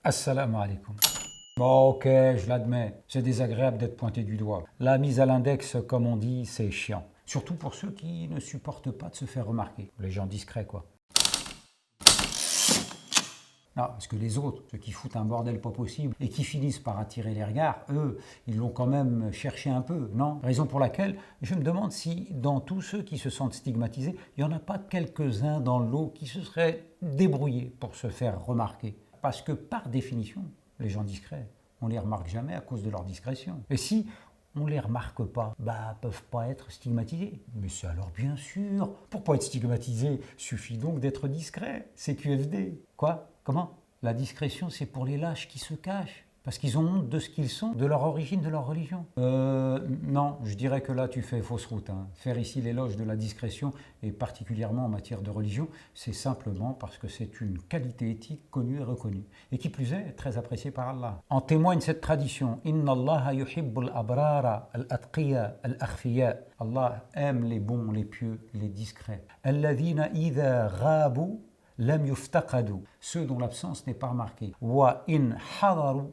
Assalamu alaikum. Bon, ok, je l'admets, c'est désagréable d'être pointé du doigt. La mise à l'index, comme on dit, c'est chiant. Surtout pour ceux qui ne supportent pas de se faire remarquer. Les gens discrets, quoi. Non, parce que les autres, ceux qui foutent un bordel pas possible et qui finissent par attirer les regards, eux, ils l'ont quand même cherché un peu, non? Raison pour laquelle je me demande si, dans tous ceux qui se sentent stigmatisés, il n'y en a pas quelques-uns dans le lot qui se seraient débrouillés pour se faire remarquer. Parce que, par définition, les gens discrets, on ne les remarque jamais à cause de leur discrétion. Et si on ne les remarque pas, peuvent pas être stigmatisés. Mais c'est alors bien sûr, pour pas être stigmatisé, suffit donc d'être discret. C'est QFD. Quoi? Comment? La discrétion, c'est pour les lâches qui se cachent. Parce qu'ils ont honte de ce qu'ils sont, de leur origine, de leur religion. Non, je dirais que là, tu fais fausse route. Faire ici l'éloge de la discrétion, et particulièrement en matière de religion, c'est simplement parce que c'est une qualité éthique connue et reconnue. Et qui plus est, très appréciée par Allah. En témoigne cette tradition. Inna Allah yuhibbul abrara, al-atqiya, al-akhfiya. Allah aime les bons, les pieux, les discrets. Alladhina idha ghabu lam yuftaqadu. Ceux dont l'absence n'est pas remarquée. Wa in hadaru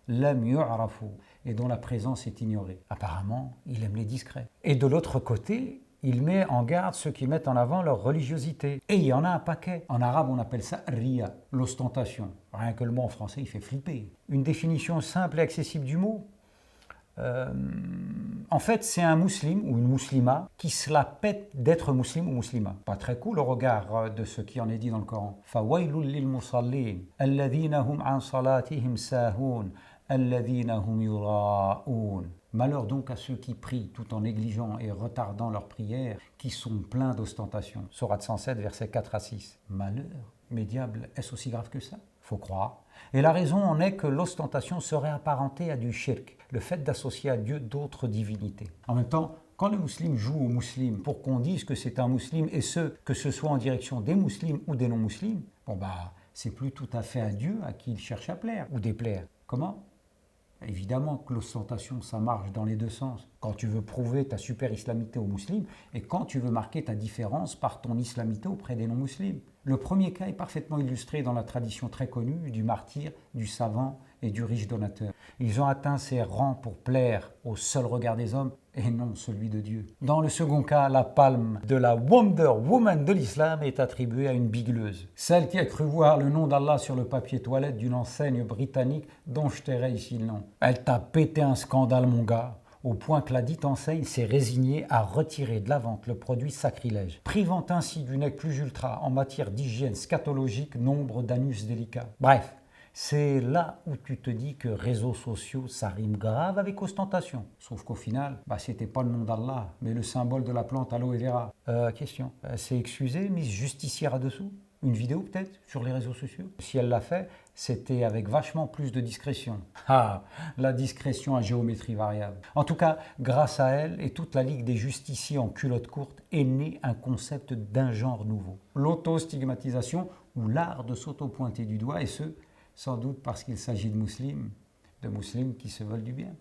lam yu'rafu, et dont la présence est ignorée. Apparemment, il aime les discrets. Et de l'autre côté, il met en garde ceux qui mettent en avant leur religiosité. Et il y en a un paquet. En arabe, on appelle ça riya, l'ostentation. Rien que le mot en français, il fait flipper. Une définition simple et accessible du mot. En fait, c'est un musulman ou une muslima qui se la pète d'être musulman ou muslima. Pas très cool au regard de ce qui en est dit dans le Coran. Fawailul lil musallin, alladhina hum an salatihim sahun, alladhina hum yura'un. Malheur donc à ceux qui prient tout en négligeant et retardant leurs prières, qui sont pleins d'ostentation. Sourate 107, versets 4 à 6. Malheur. Mais diable, est-ce aussi grave que ça? Faut croire. Et la raison en est que l'ostentation serait apparentée à du shirk, le fait d'associer à Dieu d'autres divinités. En même temps, quand le musulman joue au musulman pour qu'on dise que c'est un musulman, et ce, que ce soit en direction des musulmans ou des non-musulmans, c'est plus tout à fait à Dieu à qui il cherche à plaire ou déplaire. Comment? Évidemment que l'ostentation, ça marche dans les deux sens. Quand tu veux prouver ta super islamité aux musulmans et quand tu veux marquer ta différence par ton islamité auprès des non-musulmans. Le premier cas est parfaitement illustré dans la tradition très connue du martyr, du savant et du riche donateur. Ils ont atteint ces rangs pour plaire au seul regard des hommes et non celui de Dieu. Dans le second cas, la palme de la Wonder Woman de l'islam est attribuée à une bigleuse. Celle qui a cru voir le nom d'Allah sur le papier toilette d'une enseigne britannique dont je tairai ici le nom. Elle t'a pété un scandale, mon gars, au point que la dite enseigne s'est résignée à retirer de la vente le produit sacrilège, privant ainsi du nec plus ultra en matière d'hygiène scatologique nombre d'anus délicats. Bref, c'est là où tu te dis que réseaux sociaux, ça rime grave avec ostentation. Sauf qu'au final, c'était pas le nom d'Allah, mais le symbole de la plante aloe vera. Question, c'est excusé, Miss Justicière à dessous? Une vidéo peut-être sur les réseaux sociaux? Si elle l'a fait, c'était avec vachement plus de discrétion. Ah, la discrétion à géométrie variable. En tout cas, grâce à elle et toute la Ligue des justiciers en culotte courte est né un concept d'un genre nouveau. L'auto-stigmatisation ou l'art de s'auto-pointer du doigt, et ce, sans doute parce qu'il s'agit de musulmans qui se veulent du bien.